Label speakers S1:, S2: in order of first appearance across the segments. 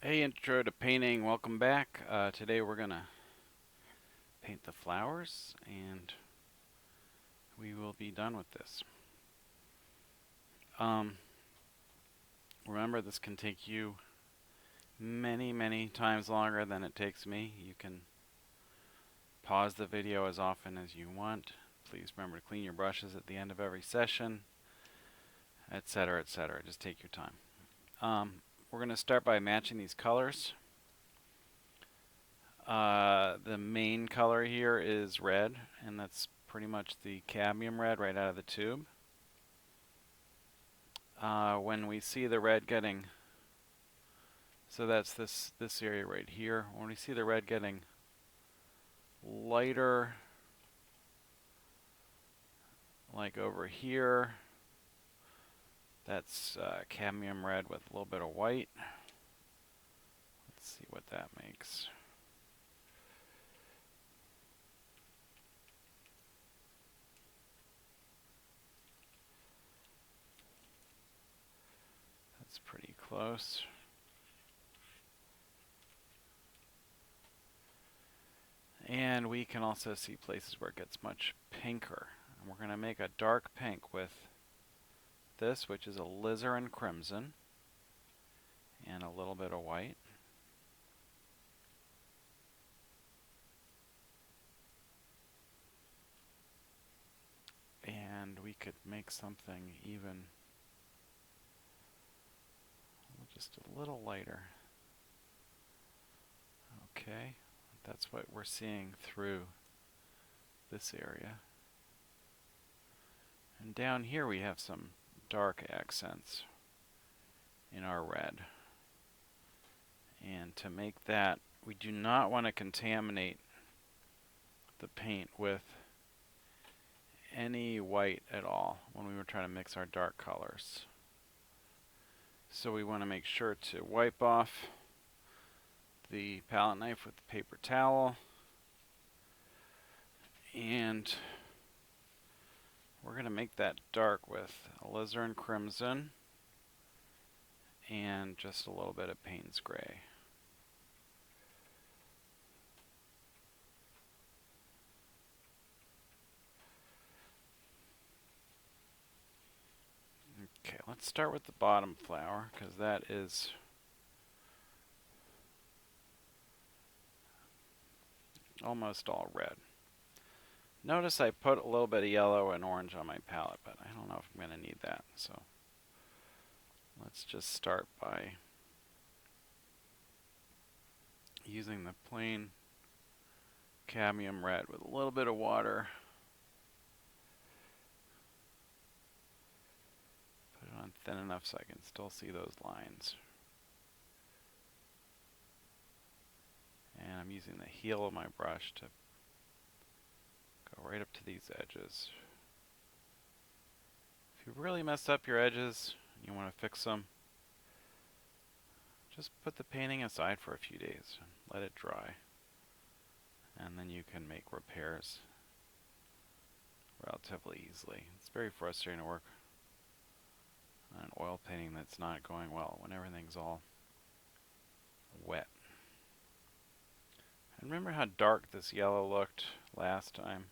S1: Hey, intro to painting. Welcome back. Today we're gonna paint the flowers, and we will be done with this. Um, Remember, this can take you many, many times longer than it takes me. You can pause the video as often as you want. Please remember to clean your brushes at the end of every session, etc., etc. Just take your time. We're gonna start by matching these colors. The main color here is red, and that's pretty much the cadmium red right out of the tube. When we see the red getting, so that's this area right here. When we see the red getting lighter, like over here, that's cadmium red with a little bit of white. Let's see what that makes. That's pretty close. And we can also see places where it gets much pinker. And we're going to make a dark pink with this, which is a alizarin crimson, and a little bit of white. And we could make something even just a little lighter. Okay, that's what we're seeing through this area. And down here we have some dark accents in our red. And to make that, we do not want to contaminate the paint with any white at all when we were trying to mix our dark colors. So we want to make sure to wipe off the palette knife with the paper towel, and we're going to make that dark with alizarin crimson and just a little bit of Payne's gray. Okay, let's start with the bottom flower, because that is almost all red. Notice I put a little bit of yellow and orange on my palette, but I don't know if I'm going to need that. So let's just start by using the plain cadmium red with a little bit of water. Put it on thin enough so I can still see those lines. And I'm using the heel of my brush to go right up to these edges. If you really mess up your edges and you want to fix them, just put the painting aside for a few days and let it dry. And then you can make repairs relatively easily. It's very frustrating to work on an oil painting that's not going well when everything's all wet. And remember how dark this yellow looked last time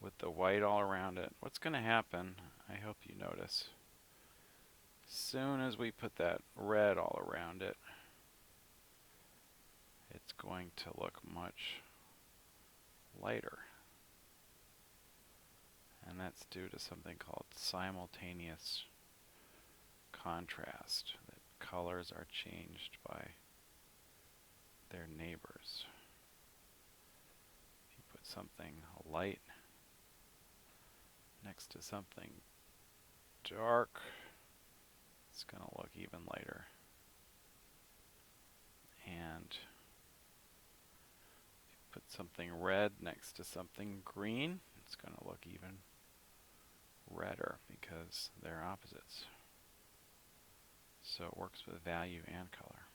S1: with the white all around it? What's going to happen, I hope you notice, as soon as we put that red all around it, it's going to look much lighter. And that's due to something called simultaneous contrast, that colors are changed by their neighbors. If you put something light next to something dark, it's going to look even lighter. And if you put something red next to something green, it's going to look even redder because they're opposites. So it works with value and color.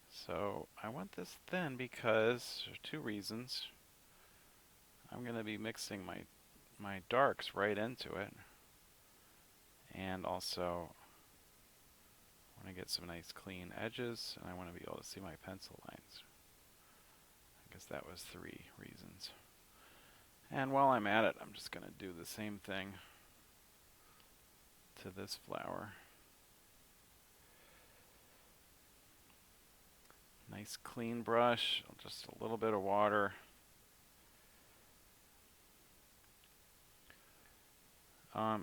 S1: So I want this thin because, for two reasons. I'm going to be mixing my my darks right into it. And also, I want to get some nice clean edges, and I want to be able to see my pencil lines. I guess that was 3 reasons. And while I'm at it, I'm just going to do the same thing to this flower. Nice clean brush, just a little bit of water.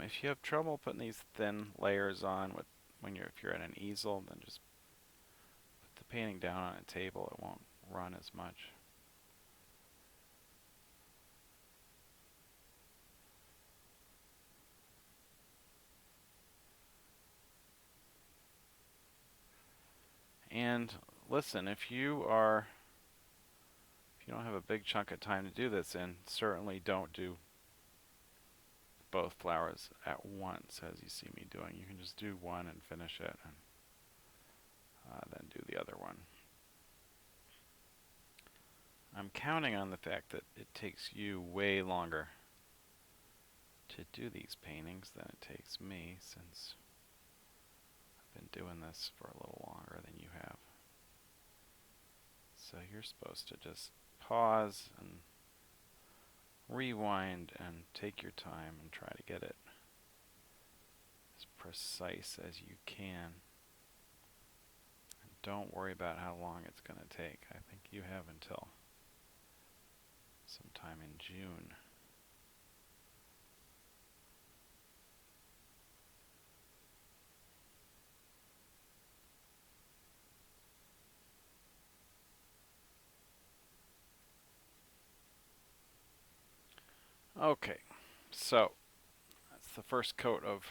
S1: If you have trouble putting these thin layers on if you're at an easel, then just put the painting down on a table. It won't run as much. And listen, if you don't have a big chunk of time to do this in, certainly don't do both flowers at once as you see me doing. You can just do one and finish it, and then do the other one. I'm counting on the fact that it takes you way longer to do these paintings than it takes me, since I've been doing this for a little longer than you have. So you're supposed to just pause and rewind and take your time and try to get it as precise as you can. And don't worry about how long it's going to take. I think you have until sometime in June. Okay, so that's the first coat of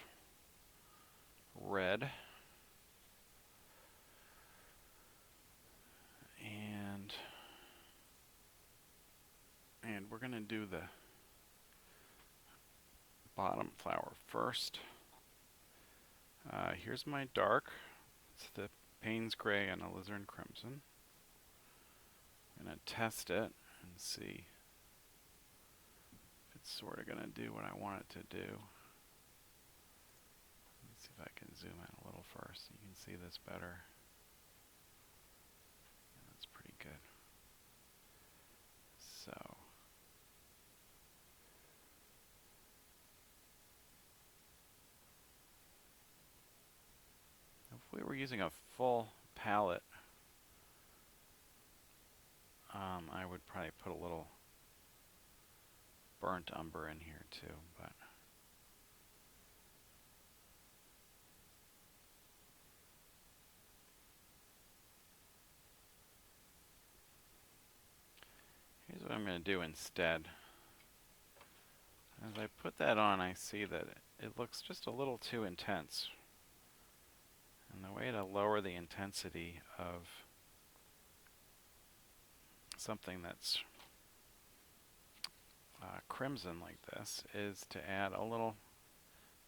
S1: red. And we're going to do the bottom flower first. Here's my dark. It's the Payne's Gray and Alizarin Crimson. I'm going to test it and see if it's sort of going to do what I want it to do. Let's see if I can zoom in a little first so you can see this better. Yeah, that's pretty good. So if we were using a full palette, I would probably put a little burnt umber in here too, but here's what I'm going to do instead. As I put that on, I see that it looks just a little too intense. And the way to lower the intensity of something that's crimson like this is to add a little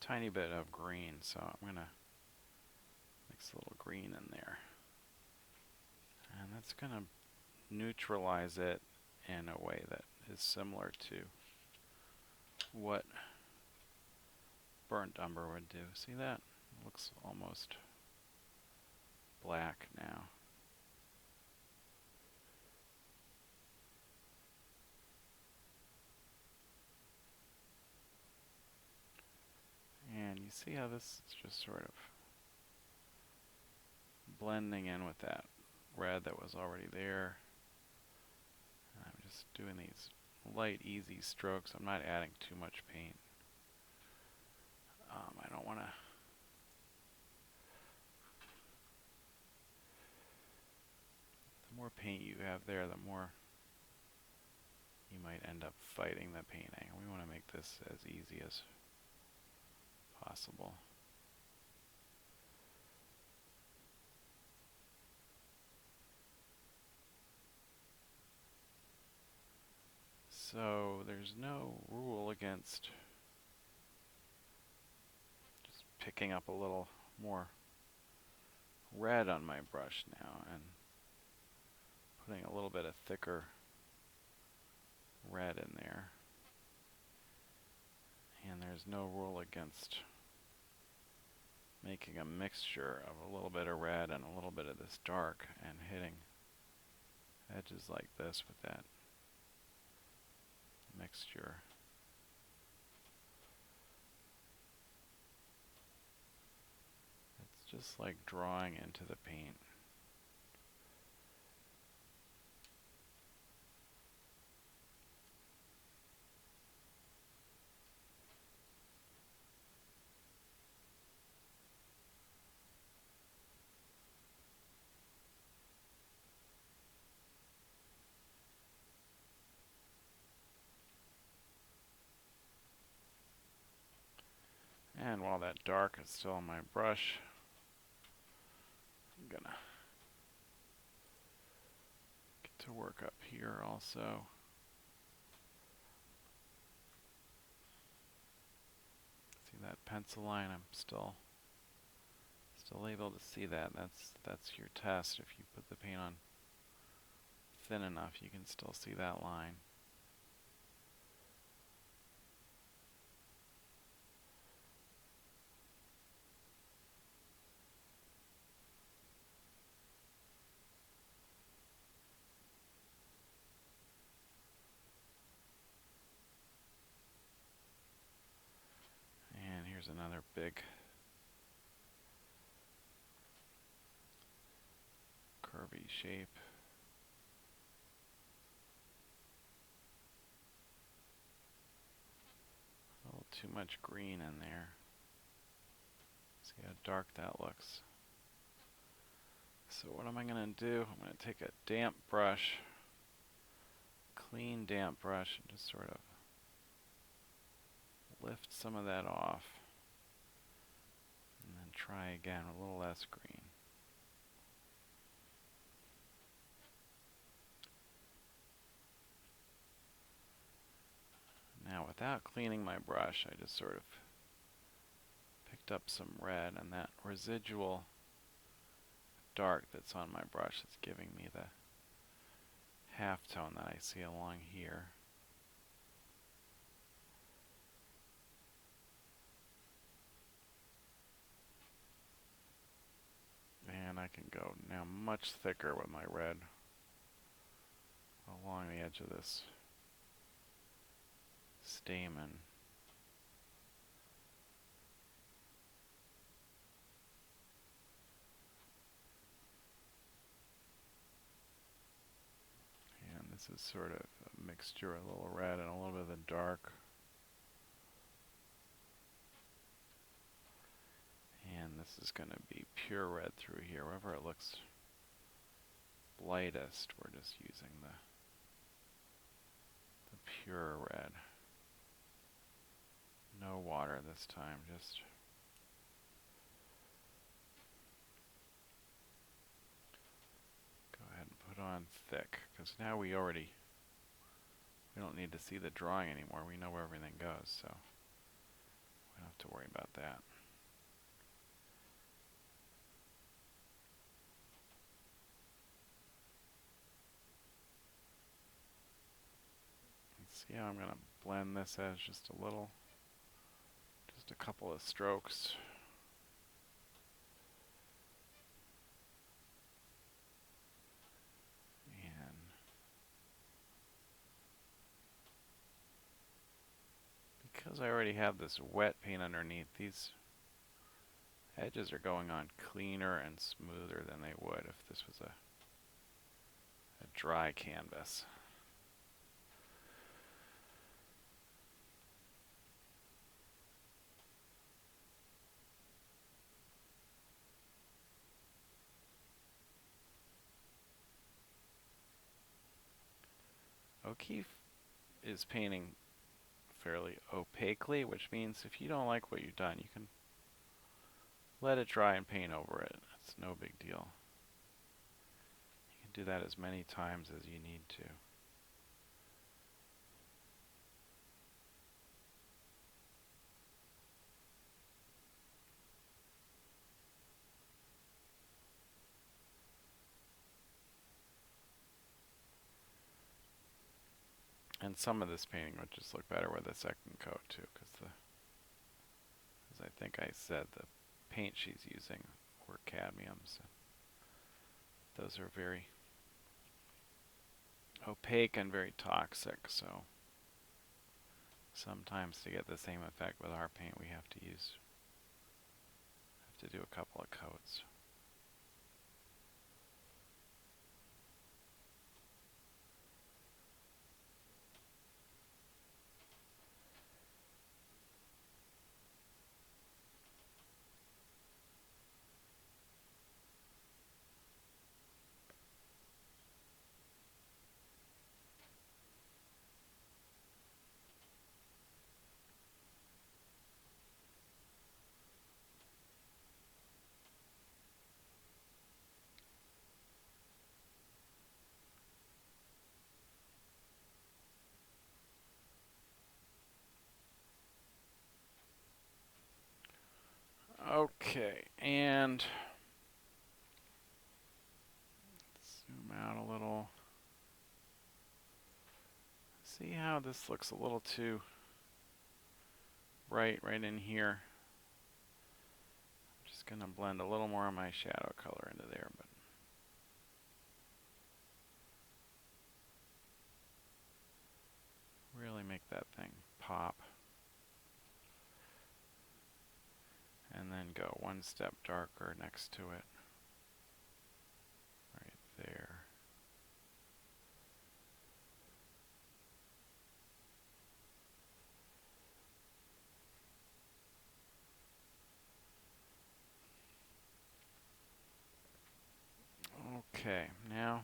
S1: tiny bit of green. So I'm going to mix a little green in there. And that's going to neutralize it in a way that is similar to what burnt umber would do. See that? It looks almost black now. And you see how this is just sort of blending in with that red that was already there. And I'm just doing these light, easy strokes. I'm not adding too much paint. I don't want to. The more paint you have there, the more you might end up fighting the painting. We want to make this as easy as possible. So there's no rule against just picking up a little more red on my brush now and putting a little bit of thicker red in there. there's no rule against making a mixture of a little bit of red and a little bit of this dark and hitting edges like this with that mixture. It's just like drawing into the paint. And while that dark is still on my brush, I'm gonna get to work up here also. See that pencil line? I'm still able to see that. That's your test. If you put the paint on thin enough, you can still see that line. And here's another big curvy shape. A little too much green in there. See how dark that looks. So what am I going to do? I'm going to take a damp brush, clean damp brush, and just sort of lift some of that off. And then try again, a little less green. Now without cleaning my brush, I just sort of picked up some red, and that residual dark that's on my brush is giving me the halftone that I see along here. And I can go now much thicker with my red along the edge of this stamen. And this is sort of a mixture, a little red and a little bit of the dark. And this is going to be pure red through here. Wherever it looks lightest, we're just using the pure red. No water this time, just go ahead and put on thick, because now we don't need to see the drawing anymore. We know where everything goes, so we don't have to worry about that. See how I'm going to blend this edge just a little, just a couple of strokes. And because I already have this wet paint underneath, these edges are going on cleaner and smoother than they would if this was a dry canvas. Okeefe is painting fairly opaquely, which means if you don't like what you've done, you can let it dry and paint over it. It's no big deal. You can do that as many times as you need to. And some of this painting would just look better with a second coat too, because the Because I think I said the paint she's using were cadmiums. Those are very opaque and very toxic, so sometimes to get the same effect with our paint we have to do a couple of coats. Okay, and zoom out a little. See how this looks a little too bright right in here. I'm just going to blend a little more of my shadow color into there, but really make that thing pop. And then go one step darker next to it. Right there. Okay, now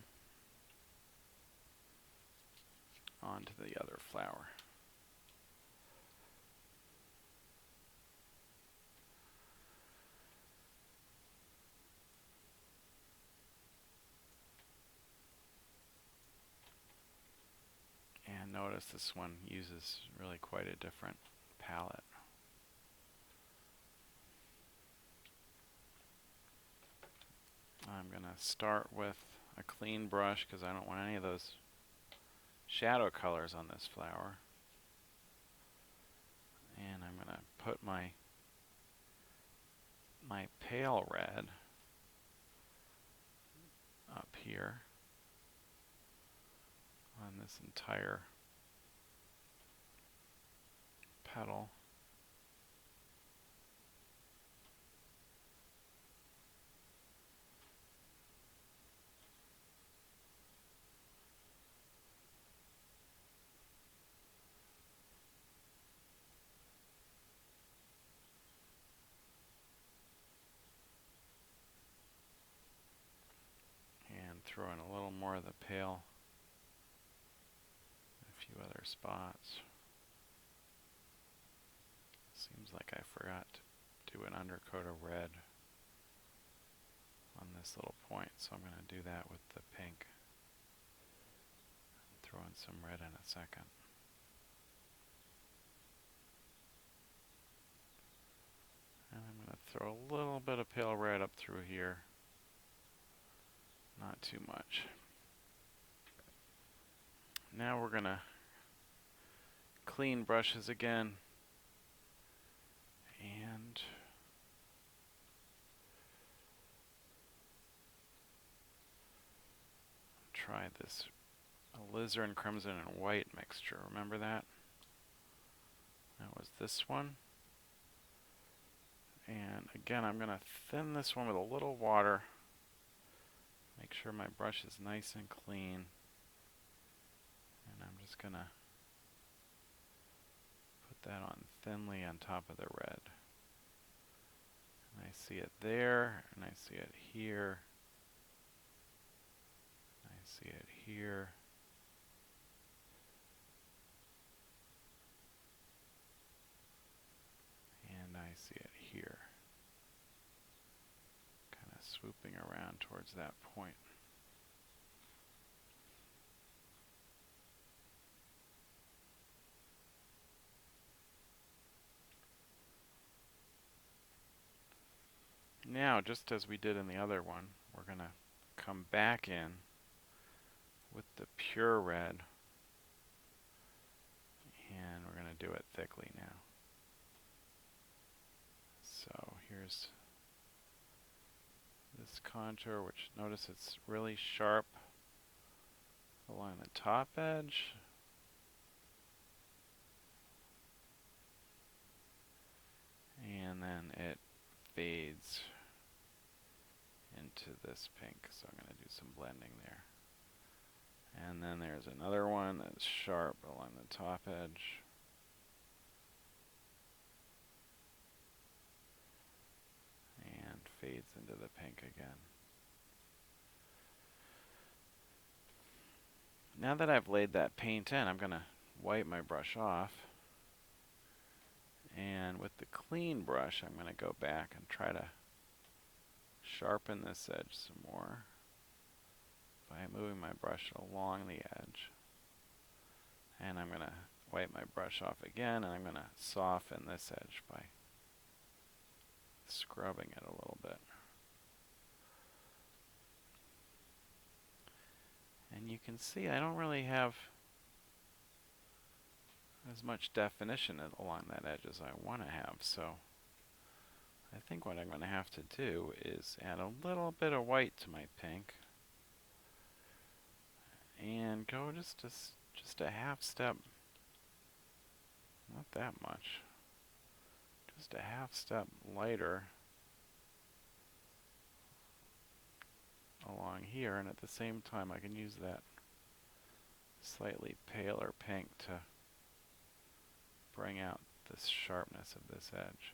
S1: on to the other flower. And notice this one uses really quite a different palette. I'm going to start with a clean brush because I don't want any of those shadow colors on this flower. And I'm going to put my pale red up here on this entire petal. And throw in a little more of the pale, a few other spots. Seems like I forgot to do an undercoat of red on this little point, so I'm going to do that with the pink. Throw in some red in a second. And I'm going to throw a little bit of pale red up through here. Not too much. Now we're going to clean brushes again. And try this alizarin crimson and white mixture. Remember that? That was this one. And again, I'm going to thin this one with a little water. Make sure my brush is nice and clean. And I'm just going to put that on thinly on top of the red. And I see it there, and I see it here. I see it here. And I see it here. Kind of swooping around towards that point. Now, just as we did in the other one, we're going to come back in with the pure red, and we're going to do it thickly now. use this contour, which notice it's really sharp along the top edge. And then it fades into this pink, so I'm going to do some blending there. And then there's another one that's sharp along the top edge. And fades into the pink again. Now that I've laid that paint in, I'm going to wipe my brush off. And with the clean brush, I'm going to go back and try to sharpen this edge some more by moving my brush along the edge. And I'm going to wipe my brush off again, and I'm going to soften this edge by scrubbing it a little bit. And you can see I don't really have as much definition along that edge as I want to have, so I think what I'm going to have to do is add a little bit of white to my pink and go just a half step, not that much, just a half step lighter along here, and at the same time I can use that slightly paler pink to bring out the sharpness of this edge.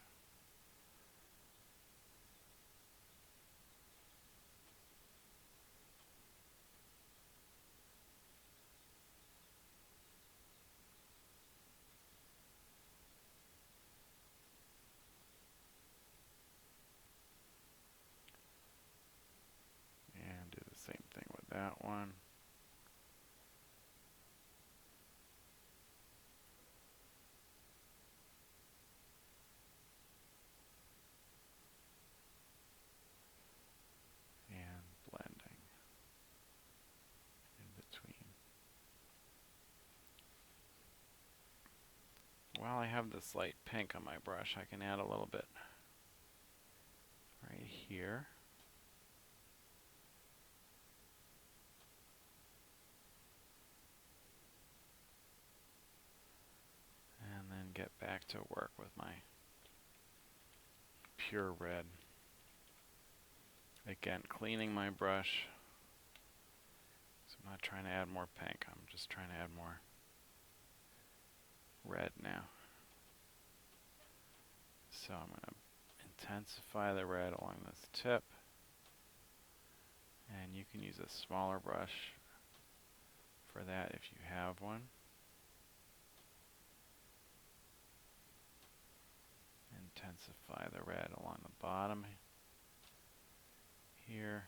S1: And do the same thing with that one. And blending in between. While I have this light pink on my brush, I can add a little bit right here. And then get back to work with my pure red. Again, cleaning my brush. So I'm not trying to add more pink, I'm just trying to add more red now. So I'm going to intensify the red along this tip. And you can use a smaller brush for that if you have one. Intensify the red along the bottom here.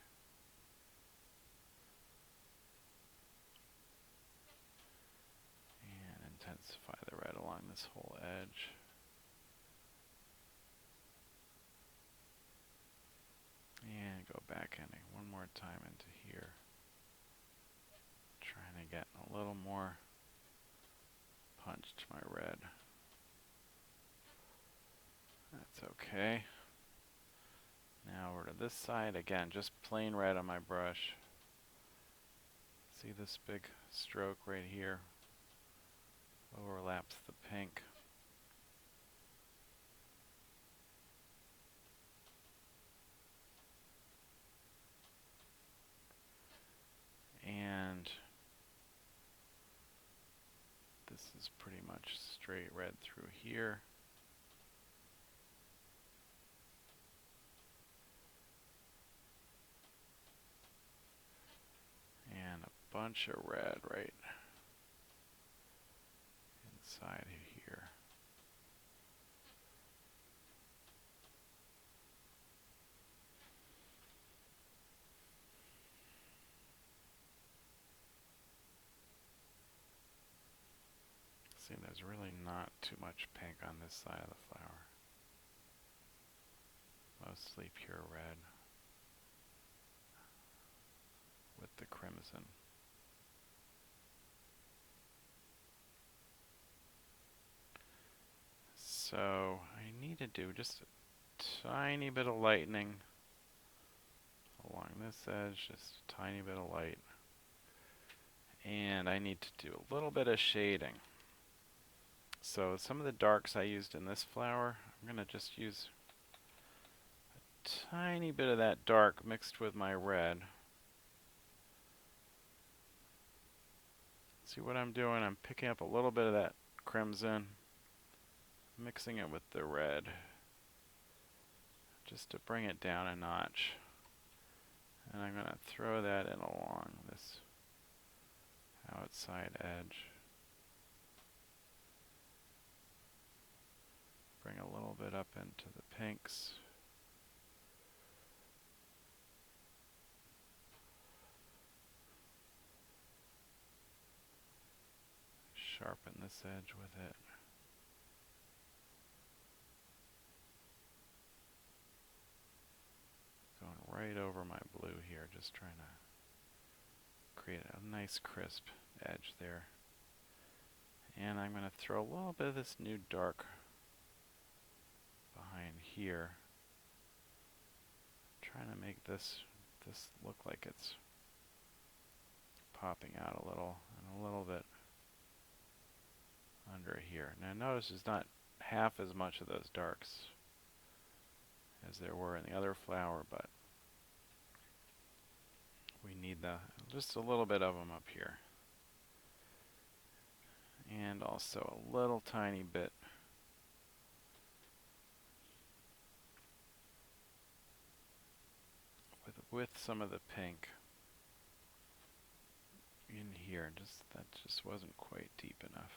S1: And intensify the red along this whole edge. And go back in one more time into here. Trying to get a little more punch to my red. That's okay. Now over to this side. Again, just plain red on my brush. See this big stroke right here? Overlaps the pink. And this is pretty much straight red through here. And a bunch of red right inside here. See, there's really not too much pink on this side of the flower. Mostly pure red with the crimson. So I need to do just a tiny bit of lightening along this edge, just a tiny bit of light. And I need to do a little bit of shading. So some of the darks I used in this flower, I'm going to just use a tiny bit of that dark mixed with my red. See what I'm doing? I'm picking up a little bit of that crimson, mixing it with the red, just to bring it down a notch. And I'm going to throw that in along this outside edge. Bring a little bit up into the pinks. Sharpen this edge with it. Going right over my blue here, just trying to create a nice crisp edge there. And I'm going to throw a little bit of this new dark behind here. Trying to make this look like it's popping out a little and a little bit under here. Now notice there's not half as much of those darks as there were in the other flower, but we need just a little bit of them up here. And also a little tiny bit with some of the pink in here. That just wasn't quite deep enough.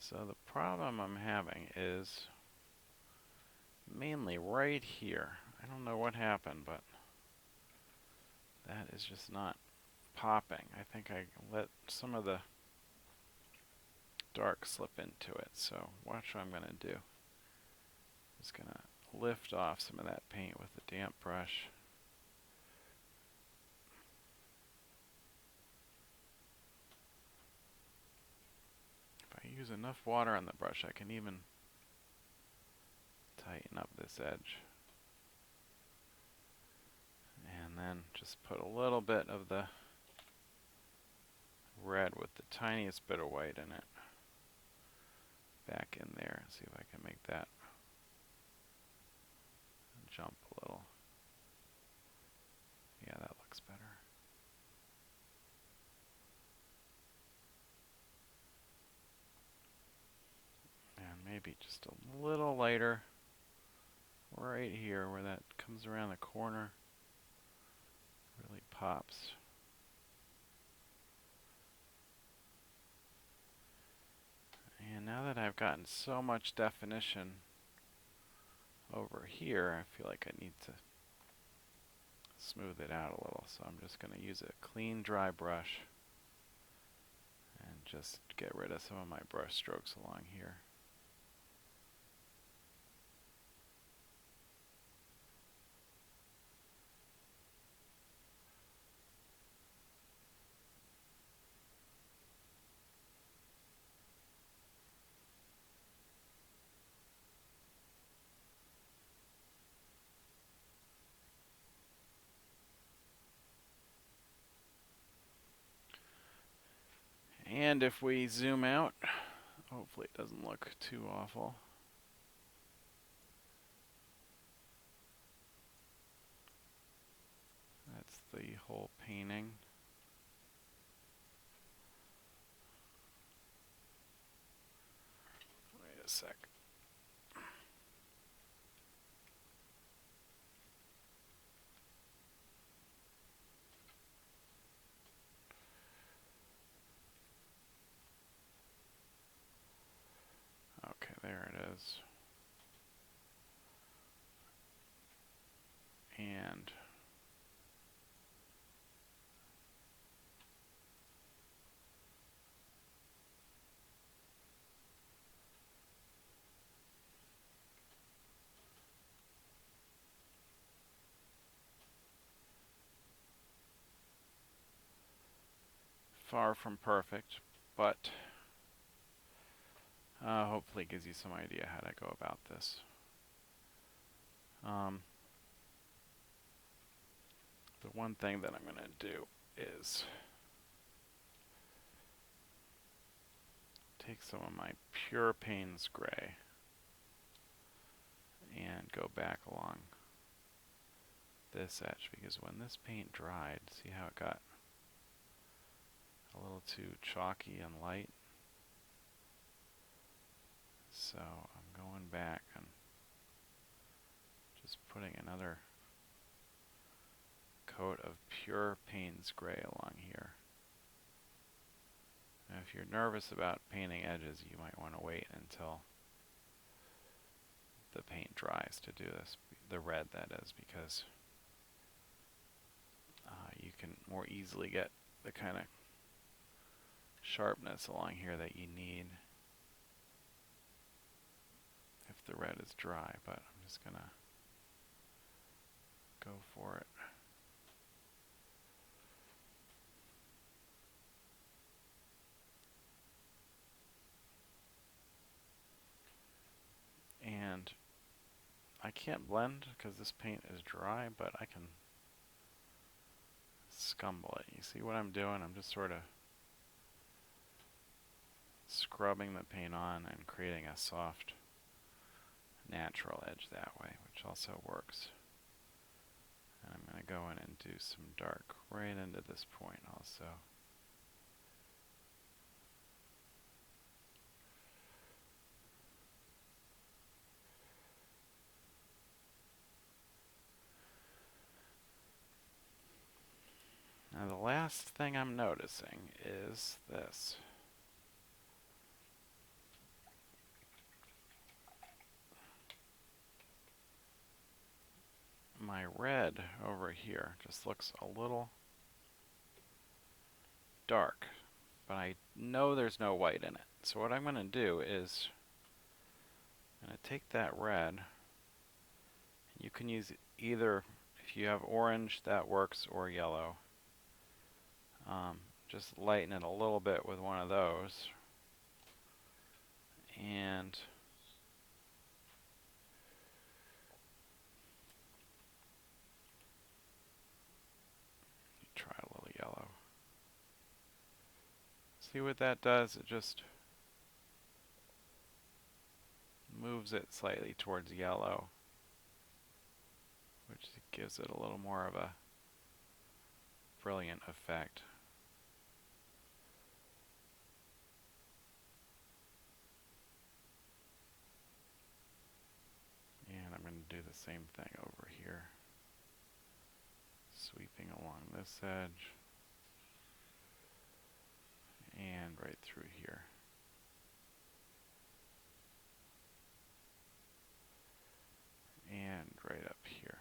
S1: So the problem I'm having is mainly right here. I don't know what happened, but that is just not popping. I think I let some of the dark slip into it. So watch what I'm going to do. Just going to lift off some of that paint with a damp brush. If I use enough water on the brush, I can even tighten up this edge. And then just put a little bit of the red with the tiniest bit of white in it back in there. See if I can make that jump a little. Yeah, that looks better. And maybe just a little lighter right here where that comes around the corner. Really pops. And now that I've gotten so much definition over here, I feel like I need to smooth it out a little. So I'm just going to use a clean, dry brush and just get rid of some of my brush strokes along here. And if we zoom out, hopefully it doesn't look too awful. That's the whole painting. Wait a sec. Okay, there it is. And far from perfect, but hopefully it gives you some idea how to go about this. The one thing that I'm going to do is take some of my pure Payne's gray and go back along this edge, because when this paint dried, see how it got a little too chalky and light? So I'm going back and just putting another coat of pure Payne's gray along here. Now, if you're nervous about painting edges, you might want to wait until the paint dries to do this, the red that is, because you can more easily get the kind of sharpness along here that you need if the red is dry, but I'm just going to go for it. And I can't blend because this paint is dry, but I can scumble it. You see what I'm doing? I'm just sort of scrubbing the paint on and creating a soft, natural edge that way, which also works. And I'm going to go in and do some dark right into this point also. Now the last thing I'm noticing is this. My red over here just looks a little dark, but I know there's no white in it. So what I'm going to do is I'm going to take that red. You can use either, if you have orange, that works, or yellow. Just lighten it a little bit with one of those. And try a little yellow. See what that does? It just moves it slightly towards yellow, which gives it a little more of a brilliant effect. And I'm going to do the same thing over here, sweeping along this edge and right through here. And right up here.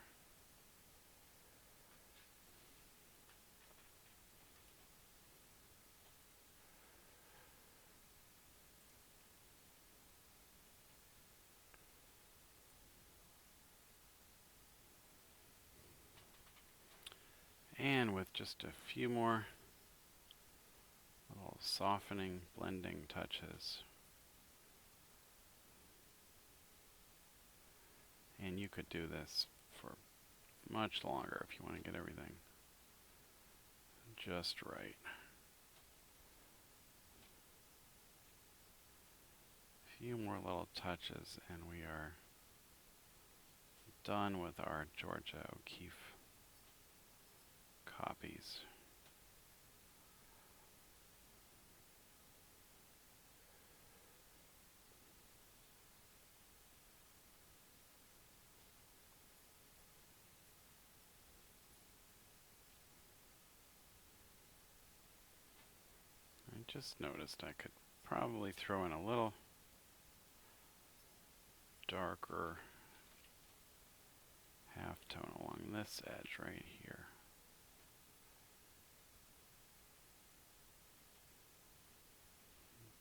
S1: And with just a few more little softening, blending touches. And you could do this for much longer if you want to get everything just right. A few more little touches and we are done with our Georgia O'Keeffe copies. I just noticed I could probably throw in a little darker halftone along this edge right here.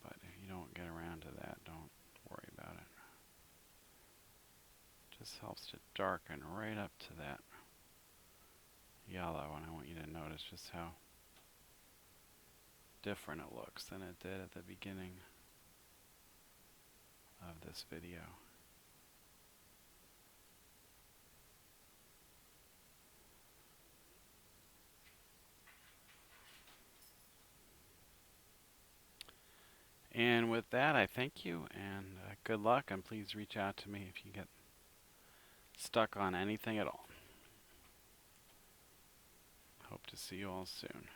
S1: But if you don't get around to that, don't worry about it. Just helps to darken right up to that yellow, and I want you to notice just how different it looks than it did at the beginning of this video. And with that, I thank you and good luck, and please reach out to me if you get stuck on anything at all. Hope to see you all soon.